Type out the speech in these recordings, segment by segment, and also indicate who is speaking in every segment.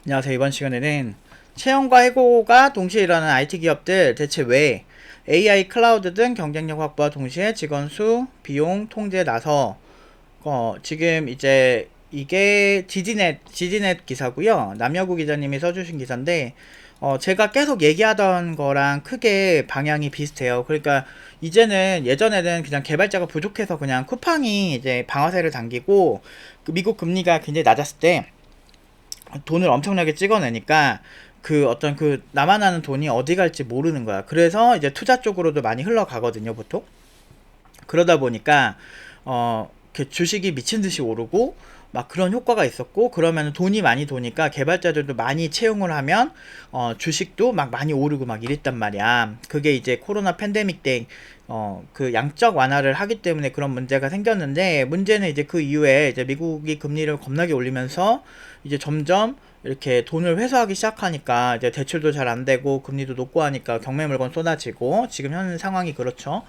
Speaker 1: 안녕하세요. 이번 시간에는 채용과 해고가 동시에 일어나는 IT 기업들 대체 왜 AI 클라우드 등 경쟁력 확보와 동시에 직원 수, 비용 통제에 나서 지금 이제 이게 지디넷 기사고요. 남여구 기자님이 써주신 기사인데 제가 계속 얘기하던 거랑 크게 방향이 비슷해요. 그러니까 이제는 예전에는 그냥 개발자가 부족해서 그냥 쿠팡이 이제 방아쇠를 당기고 그 미국 금리가 굉장히 낮았을 때 돈을 엄청나게 찍어내니까 그 어떤 그 나만 아는 돈이 어디 갈지 모르는 거야. 그래서 이제 투자 쪽으로도 많이 흘러가거든요, 보통. 그러다 보니까 이렇게 주식이 미친 듯이 오르고 막 그런 효과가 있었고, 그러면 돈이 많이 도니까 개발자들도 많이 채용을 하면 주식도 막 많이 오르고 막 이랬단 말이야. 그게 이제 코로나 팬데믹 때 그 양적 완화를 하기 때문에 그런 문제가 생겼는데, 문제는 이제 그 이후에 이제 미국이 금리를 겁나게 올리면서 이제 점점 이렇게 돈을 회수하기 시작하니까 이제 대출도 잘 안 되고 금리도 높고 하니까 경매 물건 쏟아지고, 지금 현 상황이 그렇죠.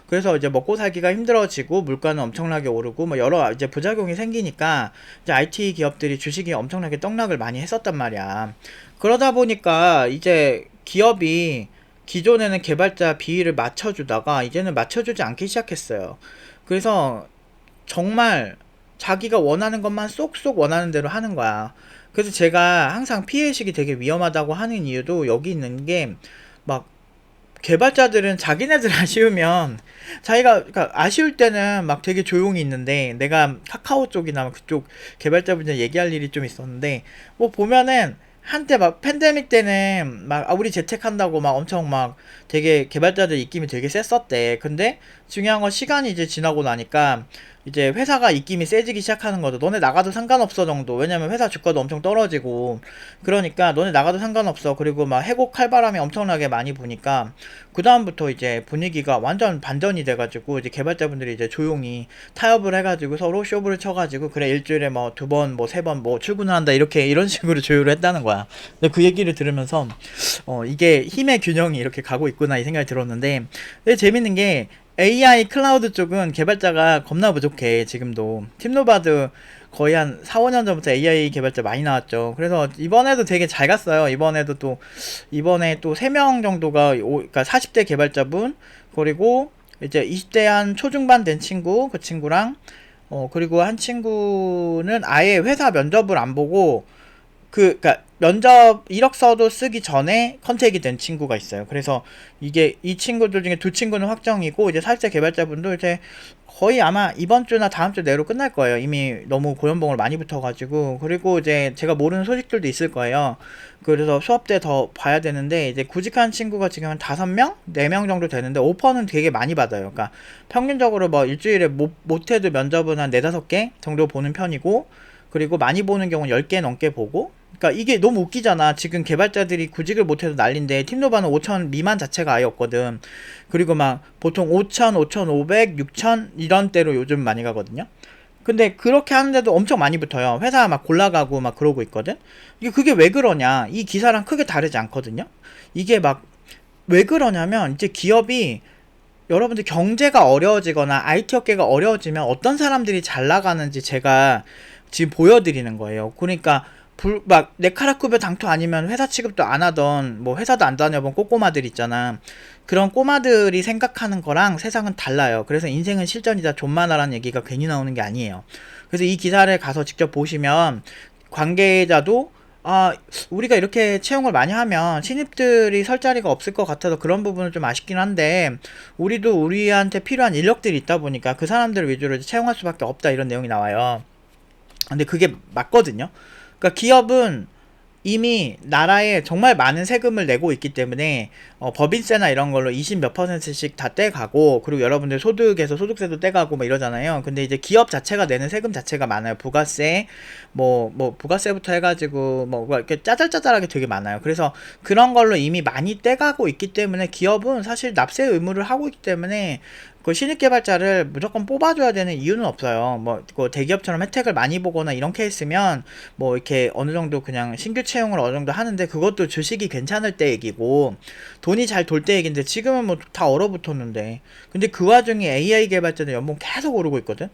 Speaker 1: 그래서 이제 먹고 살기가 힘들어지고 물가는 엄청나게 오르고 뭐 여러 이제 부작용이 생기니까 이제 IT 기업들이 주식이 엄청나게 떡락을 많이 했었단 말이야. 그러다 보니까 이제 기업이 기존에는 개발자 비율을 맞춰주다가 이제는 맞춰주지 않기 시작했어요. 그래서 정말 자기가 원하는 것만 쏙쏙 원하는 대로 하는 거야. 그래서 제가 항상 피해의식이 되게 위험하다고 하는 이유도 여기 있는 게막 개발자들은 자기네들 아쉬우면 자기가 그러니까 아쉬울 때는 막 되게 조용히 있는데, 내가 카카오 쪽이나 그쪽 개발자분들 얘기할 일이 좀 있었는데 뭐 보면은 한때 막 팬데믹 때는 막 우리 재택한다고 막 엄청 막 되게 개발자들 입김이 되게 셌었대. 근데 중요한 건 시간이 이제 지나고 나니까 이제 회사가 입김이 세지기 시작하는 거죠. 너네 나가도 상관없어 정도. 왜냐면 회사 주가도 엄청 떨어지고, 그러니까 너네 나가도 상관없어. 그리고 막 해고 칼바람이 엄청나게 많이 부니까 그 다음부터 이제 분위기가 완전 반전이 돼가지고 이제 개발자분들이 이제 조용히 타협을 해가지고 서로 쇼부를 쳐가지고, 그래 일주일에 뭐 두 번 뭐 세 번 뭐 출근을 한다, 이렇게 이런 식으로 조율을 했다는 거야. 근데 그 얘기를 들으면서 이게 힘의 균형이 이렇게 가고 있구나 이 생각이 들었는데, 근데 재밌는 게 AI 클라우드 쪽은 개발자가 겁나 부족해. 지금도 팀노바드 거의 한 4, 5년 전부터 AI 개발자 많이 나왔죠. 그래서 이번에도 되게 잘 갔어요. 이번에 또 3명 정도가 그러니까 40대 개발자분, 그리고 이제 20대 한 초중반 된 친구, 그 친구랑 그리고 한 친구는 아예 회사 면접을 안 보고 그니까 면접 이력서도 쓰기 전에 컨택이 된 친구가 있어요. 그래서 이게 이 친구들 중에 두 친구는 확정이고, 이제 사회자 개발자분도 이제 거의 아마 이번 주나 다음 주 내로 끝날 거예요. 이미 너무 고연봉을 많이 붙어가지고. 그리고 이제 제가 모르는 소식들도 있을 거예요. 그래서 수업 때 더 봐야 되는데, 이제 구직한 친구가 지금 한 5명? 4명 정도 되는데 오퍼는 되게 많이 받아요. 그러니까 평균적으로 뭐 일주일에 못해도 면접은 한 4, 5개 정도 보는 편이고, 그리고 많이 보는 경우는 10개 넘게 보고. 그러니까 이게 너무 웃기잖아. 지금 개발자들이 구직을 못해도 난린데 팀노바는 5천 미만 자체가 아예 없거든. 그리고 막 보통 5천, 5,500, 6천 이런 대로 요즘 많이 가거든요. 근데 그렇게 하는데도 엄청 많이 붙어요. 회사 막 골라가고 막 그러고 있거든. 이게 그게 왜 그러냐? 이 기사랑 크게 다르지 않거든요. 이게 막 왜 그러냐면 이제 기업이, 여러분들 경제가 어려워지거나 IT 업계가 어려워지면 어떤 사람들이 잘 나가는지 제가 지금 보여드리는 거예요. 그러니까 막 내 카라쿠베 당토 아니면 회사 취급도 안 하던, 뭐 회사도 안 다녀본 꼬꼬마들 있잖아. 그런 꼬마들이 생각하는 거랑 세상은 달라요. 그래서 인생은 실전이다 존만하라는 얘기가 괜히 나오는 게 아니에요. 그래서 이 기사를 가서 직접 보시면 관계자도 우리가 이렇게 채용을 많이 하면 신입들이 설 자리가 없을 것 같아서 그런 부분은 좀 아쉽긴 한데, 우리도 우리한테 필요한 인력들이 있다 보니까 그 사람들을 위주로 채용할 수밖에 없다, 이런 내용이 나와요. 근데 그게 맞거든요. 그러니까 기업은 이미 나라에 정말 많은 세금을 내고 있기 때문에 법인세나 이런 걸로 20 몇 %씩 다 떼가고, 그리고 여러분들 소득에서 소득세도 떼가고 뭐 이러잖아요. 근데 이제 기업 자체가 내는 세금 자체가 많아요. 부가세, 뭐 부가세부터 해가지고 뭐 이렇게 짜잘짜잘하게 되게 많아요. 그래서 그런 걸로 이미 많이 떼가고 있기 때문에 기업은 사실 납세 의무를 하고 있기 때문에 그 신입 개발자를 무조건 뽑아줘야 되는 이유는 없어요. 그 대기업처럼 혜택을 많이 보거나 이런 케이스면 뭐 이렇게 어느 정도 그냥 신규 채용을 어느 정도 하는데, 그것도 주식이 괜찮을 때 얘기고 돈이 잘 돌 때 얘기인데, 지금은 뭐 다 얼어붙었는데. 근데 그 와중에 AI 개발자는 연봉 계속 오르고 있거든.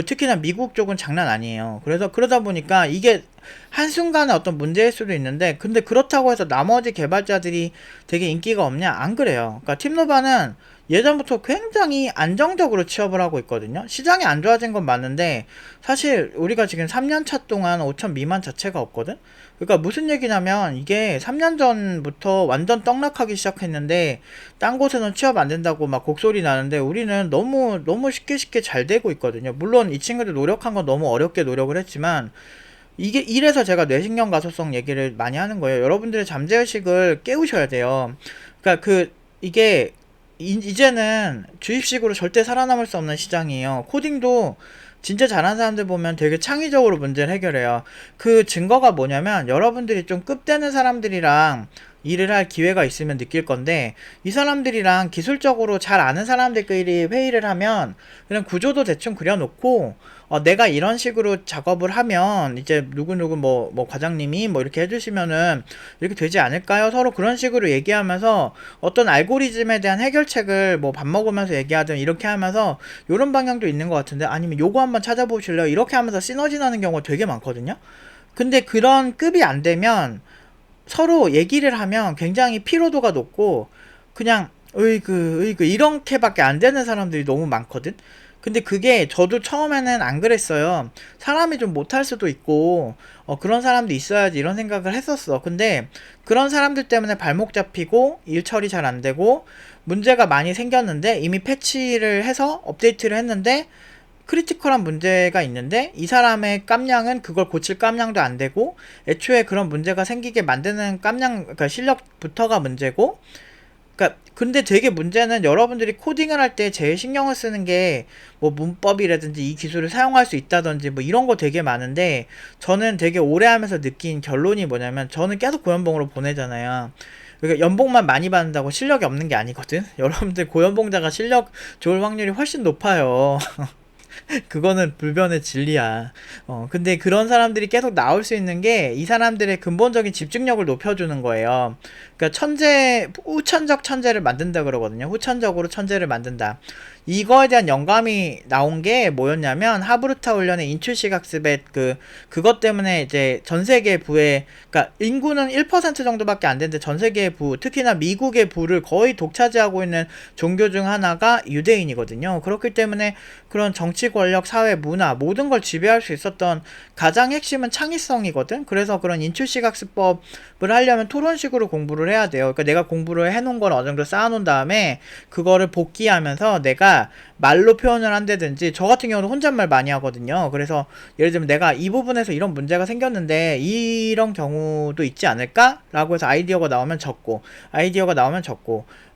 Speaker 1: 특히나 미국 쪽은 장난 아니에요. 그래서 그러다 보니까 이게 한순간에 어떤 문제일 수도 있는데, 근데 그렇다고 해서 나머지 개발자들이 되게 인기가 없냐? 안 그래요. 그러니까 팀노바는 예전부터 굉장히 안정적으로 취업을 하고 있거든요. 시장이 안 좋아진 건 맞는데 사실 우리가 지금 3년 차 동안 5천 미만 자체가 없거든. 그러니까 무슨 얘기냐면, 이게 3년 전부터 완전 떡락하기 시작했는데 딴 곳에는 취업 안 된다고 막 곡소리 나는데, 우리는 너무 쉽게 잘 되고 있거든요. 물론 이 친구들 노력한 건 너무 어렵게 노력을 했지만, 이게 이래서 제가 뇌신경 가소성 얘기를 많이 하는 거예요. 여러분들의 잠재의식을 깨우셔야 돼요. 그러니까 이게 이제는 주입식으로 절대 살아남을 수 없는 시장이에요. 코딩도 진짜 잘하는 사람들 보면 되게 창의적으로 문제를 해결해요. 그 증거가 뭐냐면, 여러분들이 좀 급되는 사람들이랑 일을 할 기회가 있으면 느낄 건데, 이 사람들이랑 기술적으로 잘 아는 사람들끼리 회의를 하면 그냥 구조도 대충 그려놓고, 내가 이런 식으로 작업을 하면 이제 누구누구 뭐 과장님이 뭐 이렇게 해주시면은 이렇게 되지 않을까요? 서로 그런 식으로 얘기하면서 어떤 알고리즘에 대한 해결책을 뭐 밥 먹으면서 얘기하든 이렇게 하면서 요런 방향도 있는 것 같은데, 아니면 요거 한번 찾아보실래요? 이렇게 하면서 시너지 나는 경우가 되게 많거든요. 근데 그런 급이 안 되면 서로 얘기를 하면 굉장히 피로도가 높고, 그냥 으이그 이렇게밖에 안 되는 사람들이 너무 많거든. 근데 그게 저도 처음에는 안 그랬어요. 사람이 좀 못할 수도 있고 그런 사람도 있어야지 이런 생각을 했었어. 근데 그런 사람들 때문에 발목 잡히고 일 처리 잘 안 되고 문제가 많이 생겼는데, 이미 패치를 해서 업데이트를 했는데 크리티컬한 문제가 있는데 이 사람의 깜냥은 그걸 고칠 깜냥도 안 되고, 애초에 그런 문제가 생기게 만드는 깜냥, 그러니까 실력부터가 문제고. 그러니까 근데 되게 문제는, 여러분들이 코딩을 할 때 제일 신경을 쓰는 게 뭐 문법이라든지 이 기술을 사용할 수 있다든지 뭐 이런 거 되게 많은데, 저는 되게 오래 하면서 느낀 결론이 뭐냐면, 저는 계속 고연봉으로 보내잖아요. 그러니까 연봉만 많이 받는다고 실력이 없는 게 아니거든. 여러분들 고연봉자가 실력 좋을 확률이 훨씬 높아요. 그거는 불변의 진리야. 근데 그런 사람들이 계속 나올 수 있는 게 이 사람들의 근본적인 집중력을 높여주는 거예요. 그러니까 후천적 천재를 만든다 그러거든요. 후천적으로 천재를 만든다. 이거에 대한 영감이 나온 게 뭐였냐면, 하브르타 훈련의 인출식 학습의 그것 때문에 이제 전 세계 부의, 그러니까 인구는 1% 정도밖에 안 되는데 전 세계의 부, 특히나 미국의 부를 거의 독차지하고 있는 종교 중 하나가 유대인이거든요. 그렇기 때문에 그런 정치 권력, 사회, 문화 모든 걸 지배할 수 있었던 가장 핵심은 창의성이거든. 그래서 그런 인출식 학습법을 하려면 토론식으로 공부를 해야 돼요. 그러니까 내가 공부를 해놓은 걸 어느 정도 쌓아놓은 다음에 그거를 복기하면서 내가 말로 표현을 한다든지, 저 같은 경우는 혼잣말 많이 하거든요. 그래서 예를 들면 내가 이 부분에서 이런 문제가 생겼는데 이런 경우도 있지 않을까? 라고 해서 아이디어가 나오면 적고,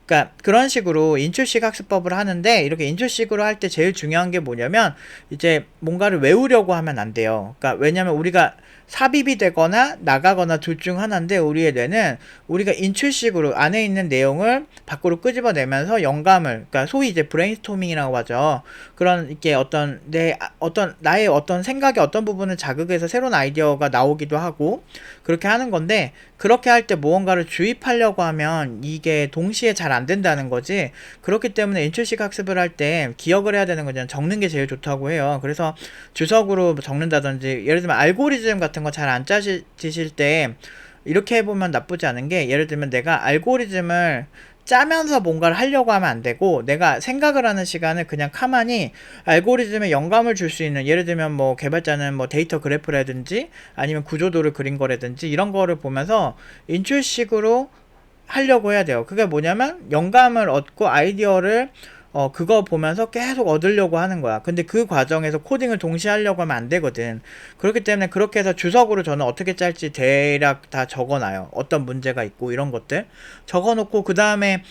Speaker 1: 그러니까 그런 식으로 인출식 학습법을 하는데, 이렇게 인출식으로 할 때 제일 중요한 게 뭐냐면, 이제 뭔가를 외우려고 하면 안 돼요. 그러니까 왜냐면 우리가 삽입이 되거나 나가거나 둘 중 하나인데, 우리의 뇌는 우리가 인출식으로 안에 있는 내용을 밖으로 끄집어내면서 영감을, 그러니까 소위 이제 브레인스토밍이라고 하죠. 그런 이렇게 나의 어떤 생각의 어떤 부분을 자극해서 새로운 아이디어가 나오기도 하고 그렇게 하는 건데, 그렇게 할 때 무언가를 주입하려고 하면 이게 동시에 잘 안 된다는 거지. 그렇기 때문에 인출식 학습을 할 때 기억을 해야 되는 거잖아. 적는 게 제일 좋다고 해요. 그래서 주석으로 적는다든지, 예를 들면 알고리즘 같은 거 잘 안 짜지실 때 이렇게 해보면 나쁘지 않은 게, 예를 들면 내가 알고리즘을 짜면서 뭔가를 하려고 하면 안 되고, 내가 생각을 하는 시간을 그냥 가만히 알고리즘에 영감을 줄 수 있는, 예를 들면 뭐 개발자는 뭐 데이터 그래프라든지 아니면 구조도를 그린 거라든지 이런 거를 보면서 인출식으로 하려고 해야 돼요. 그게 뭐냐면 영감을 얻고 아이디어를 그거 보면서 계속 얻으려고 하는 거야. 근데 그 과정에서 코딩을 동시에 하려고 하면 안 되거든. 그렇기 때문에 그렇게 해서 주석으로 저는 어떻게 짤지 대략 다 적어놔요. 어떤 문제가 있고 이런 것들 적어놓고, 그 다음에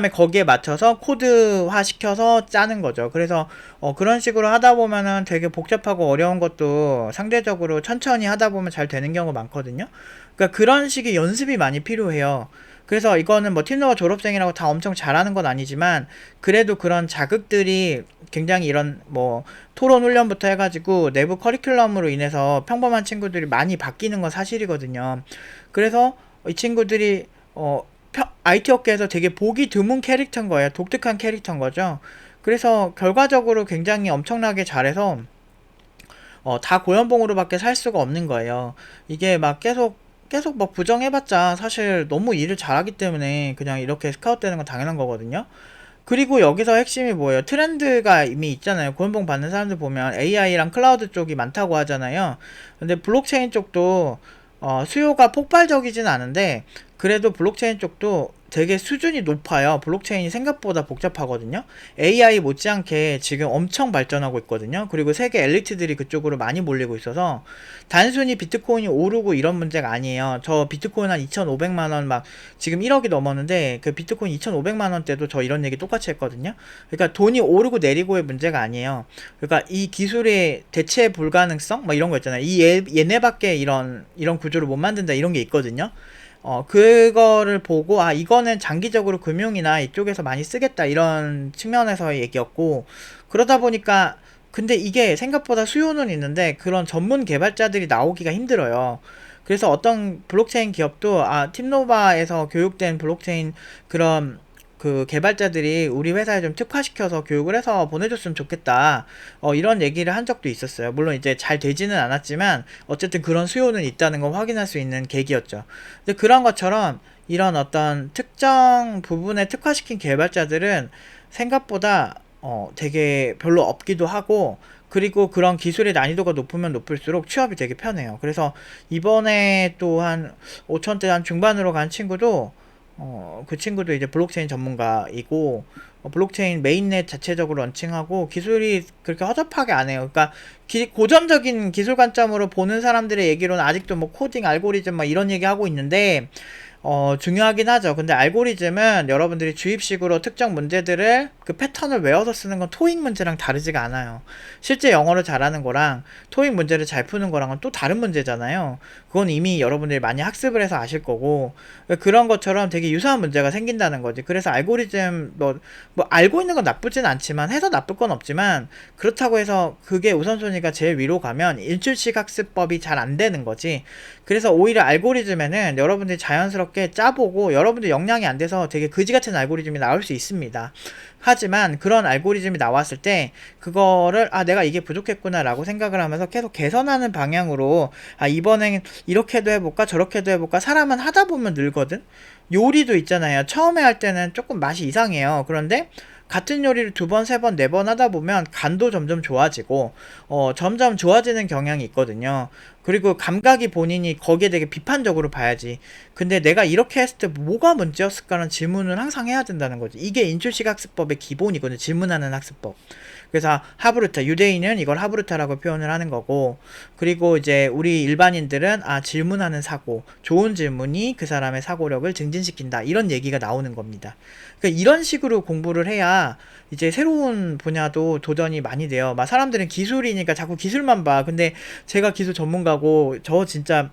Speaker 1: 거기에 맞춰서 코드화 시켜서 짜는 거죠. 그래서 그런 식으로 하다 보면은 되게 복잡하고 어려운 것도 상대적으로 천천히 하다 보면 잘 되는 경우가 많거든요. 그러니까 그런 식의 연습이 많이 필요해요. 그래서 이거는 뭐 팀노바 졸업생이라고 다 엄청 잘하는 건 아니지만, 그래도 그런 자극들이 굉장히, 이런 뭐 토론 훈련부터 해가지고 내부 커리큘럼으로 인해서 평범한 친구들이 많이 바뀌는 건 사실이거든요. 그래서 이 친구들이 IT 업계에서 되게 보기 드문 캐릭터인 거예요. 독특한 캐릭터인 거죠. 그래서 결과적으로 굉장히 엄청나게 잘해서 다 고연봉으로밖에 살 수가 없는 거예요. 이게 막 계속 뭐 부정해봤자 사실 너무 일을 잘하기 때문에 그냥 이렇게 스카웃 되는 건 당연한 거거든요. 그리고 여기서 핵심이 뭐예요? 트렌드가 이미 있잖아요. 고연봉 받는 사람들 보면 AI랑 클라우드 쪽이 많다고 하잖아요. 근데 블록체인 쪽도 수요가 폭발적이진 않은데 그래도 블록체인 쪽도 되게 수준이 높아요. 블록체인이 생각보다 복잡하거든요. AI 못지않게 지금 엄청 발전하고 있거든요. 그리고 세계 엘리트들이 그쪽으로 많이 몰리고 있어서 단순히 비트코인이 오르고 이런 문제가 아니에요. 저 비트코인 한 2,500만 원 막 지금 1억이 넘었는데 그 비트코인 2,500만 원 때도 저 이런 얘기 똑같이 했거든요. 그러니까 돈이 오르고 내리고의 문제가 아니에요. 그러니까 이 기술의 대체 불가능성 막 이런 거 있잖아요. 얘네밖에 이런 구조를 못 만든다 이런 게 있거든요. 그거를 보고, 이거는 장기적으로 금융이나 이쪽에서 많이 쓰겠다, 이런 측면에서의 얘기였고, 그러다 보니까, 근데 이게 생각보다 수요는 있는데, 그런 전문 개발자들이 나오기가 힘들어요. 그래서 어떤 블록체인 기업도, 팀노바에서 교육된 블록체인 그런 그 개발자들이 우리 회사에 좀 특화시켜서 교육을 해서 보내줬으면 좋겠다. 이런 얘기를 한 적도 있었어요. 물론 이제 잘 되지는 않았지만 어쨌든 그런 수요는 있다는 걸 확인할 수 있는 계기였죠. 근데 그런 것처럼 이런 어떤 특정 부분에 특화시킨 개발자들은 생각보다 되게 별로 없기도 하고 그리고 그런 기술의 난이도가 높으면 높을수록 취업이 되게 편해요. 그래서 이번에 또 한 5천대 한 중반으로 간 친구도 그 친구도 이제 블록체인 전문가이고, 블록체인 메인넷 자체적으로 런칭하고, 기술이 그렇게 허접하게 안 해요. 그러니까, 고전적인 기술 관점으로 보는 사람들의 얘기로는 아직도 뭐 코딩, 알고리즘 막 이런 얘기 하고 있는데, 중요하긴 하죠. 근데 알고리즘은 여러분들이 주입식으로 특정 문제들을 그 패턴을 외워서 쓰는 건 토익 문제랑 다르지가 않아요. 실제 영어를 잘하는 거랑 토익 문제를 잘 푸는 거랑은 또 다른 문제잖아요. 그건 이미 여러분들이 많이 학습을 해서 아실 거고 그런 것처럼 되게 유사한 문제가 생긴다는 거지. 그래서 알고리즘 뭐 알고 있는 건 나쁘진 않지만 해서 나쁠 건 없지만 그렇다고 해서 그게 우선순위가 제일 위로 가면 인출식 학습법이 잘 안 되는 거지. 그래서 오히려 알고리즘에는 여러분들이 자연스럽게 짜보고 여러분들 역량이 안 돼서 되게 그지 같은 알고리즘이 나올 수 있습니다. 하지만 그런 알고리즘이 나왔을 때 그거를 내가 이게 부족했구나 라고 생각을 하면서 계속 개선하는 방향으로 이번엔 이렇게도 해볼까 저렇게도 해볼까. 사람은 하다 보면 늘거든. 요리도 있잖아요. 처음에 할 때는 조금 맛이 이상해요. 그런데 같은 요리를 두 번, 세 번, 네 번 하다 보면 간도 점점 좋아지고, 점점 좋아지는 경향이 있거든요. 그리고 감각이 본인이 거기에 되게 비판적으로 봐야지. 근데 내가 이렇게 했을 때 뭐가 문제였을까라는 질문을 항상 해야 된다는 거지. 이게 인출식 학습법의 기본이거든요. 질문하는 학습법. 그래서 하브르타, 유대인은 이걸 하브르타라고 표현을 하는 거고, 그리고 이제 우리 일반인들은 질문하는 사고, 좋은 질문이 그 사람의 사고력을 증진시킨다. 이런 얘기가 나오는 겁니다. 그러니까 이런 식으로 공부를 해야 이제 새로운 분야도 도전이 많이 돼요. 막 사람들은 기술이니까 자꾸 기술만 봐. 근데 제가 기술 전문가고 저 진짜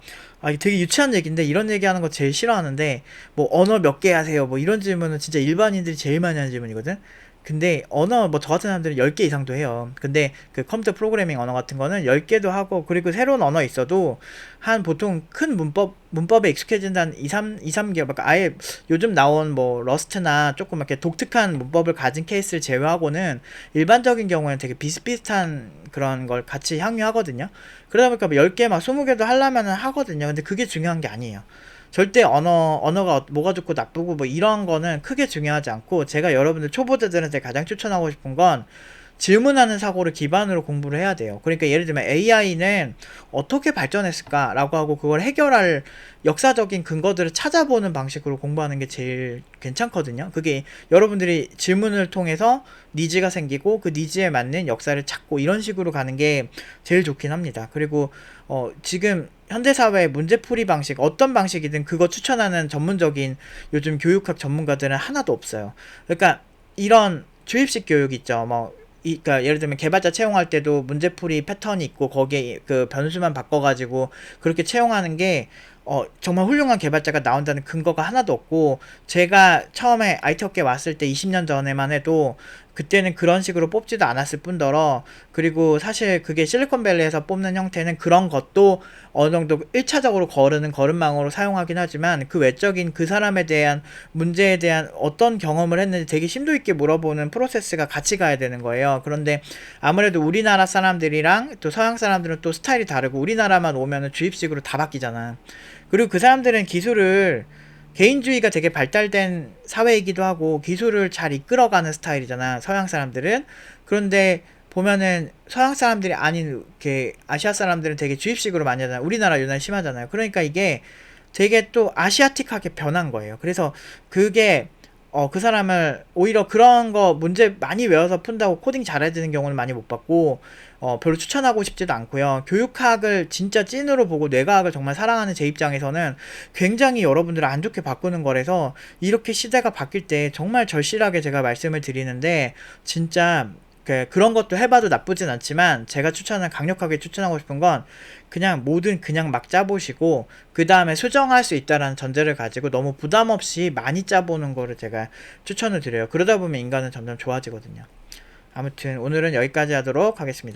Speaker 1: 되게 유치한 얘기인데 이런 얘기하는 거 제일 싫어하는데 뭐 언어 몇 개 하세요? 뭐 이런 질문은 진짜 일반인들이 제일 많이 하는 질문이거든. 근데 언어 뭐 저 같은 사람들은 10개 이상도 해요. 근데 그 컴퓨터 프로그래밍 언어 같은 거는 10개도 하고 그리고 새로운 언어 있어도 한 보통 큰 문법에 익숙해진다 한 2, 3개월 아예 요즘 나온 뭐 러스트나 조금 이렇게 독특한 문법을 가진 케이스를 제외하고는 일반적인 경우에는 되게 비슷비슷한 그런 걸 같이 향유하거든요. 그러다 보니까 뭐 10개 막 20개도 하려면은 하거든요. 근데 그게 중요한 게 아니에요. 절대 언어가 뭐가 좋고 나쁘고 뭐 이런 거는 크게 중요하지 않고 제가 여러분들 초보자들한테 가장 추천하고 싶은 건 질문하는 사고를 기반으로 공부를 해야 돼요. 그러니까 예를 들면 AI는 어떻게 발전했을까라고 하고 그걸 해결할 역사적인 근거들을 찾아보는 방식으로 공부하는 게 제일 괜찮거든요. 그게 여러분들이 질문을 통해서 니즈가 생기고 그 니즈에 맞는 역사를 찾고 이런 식으로 가는 게 제일 좋긴 합니다. 그리고 지금 현대사회의 문제풀이 방식 어떤 방식이든 그거 추천하는 전문적인 요즘 교육학 전문가들은 하나도 없어요. 그러니까 이런 주입식 교육 있죠. 그러니까 예를 들면 개발자 채용할 때도 문제풀이 패턴이 있고 거기에 그 변수만 바꿔가지고 그렇게 채용하는 게 정말 훌륭한 개발자가 나온다는 근거가 하나도 없고, 제가 처음에 IT 업계에 왔을 때 20년 전에만 해도 그때는 그런 식으로 뽑지도 않았을 뿐더러, 그리고 사실 그게 실리콘밸리에서 뽑는 형태는 그런 것도 어느 정도 1차적으로 거르는 걸음망으로 사용하긴 하지만, 그 외적인 그 사람에 대한 문제에 대한 어떤 경험을 했는지 되게 심도 있게 물어보는 프로세스가 같이 가야 되는 거예요. 그런데 아무래도 우리나라 사람들이랑 또 서양 사람들은 또 스타일이 다르고, 우리나라만 오면은 주입식으로 다 바뀌잖아. 그리고 그 사람들은 기술을, 개인주의가 되게 발달된 사회이기도 하고 기술을 잘 이끌어가는 스타일이잖아, 서양 사람들은. 그런데 보면은 서양 사람들이 아닌 이렇게 아시아 사람들은 되게 주입식으로 많이 하잖아. 우리나라 유난히 심하잖아요. 그러니까 이게 되게 또 아시아틱하게 변한 거예요. 그래서 그게 그 사람을 오히려 그런 거 문제 많이 외워서 푼다고 코딩 잘해야 되는 경우는 많이 못 봤고, 별로 추천하고 싶지도 않고요. 교육학을 진짜 찐으로 보고 뇌과학을 정말 사랑하는 제 입장에서는 굉장히 여러분들을 안 좋게 바꾸는 거라서, 이렇게 시대가 바뀔 때 정말 절실하게 제가 말씀을 드리는데, 진짜 그런 것도 해봐도 나쁘진 않지만, 제가 강력하게 추천하고 싶은 건 그냥 뭐든 그냥 막 짜보시고 그 다음에 수정할 수 있다라는 전제를 가지고 너무 부담 없이 많이 짜보는 거를 제가 추천을 드려요. 그러다 보면 인간은 점점 좋아지거든요. 아무튼 오늘은 여기까지 하도록 하겠습니다.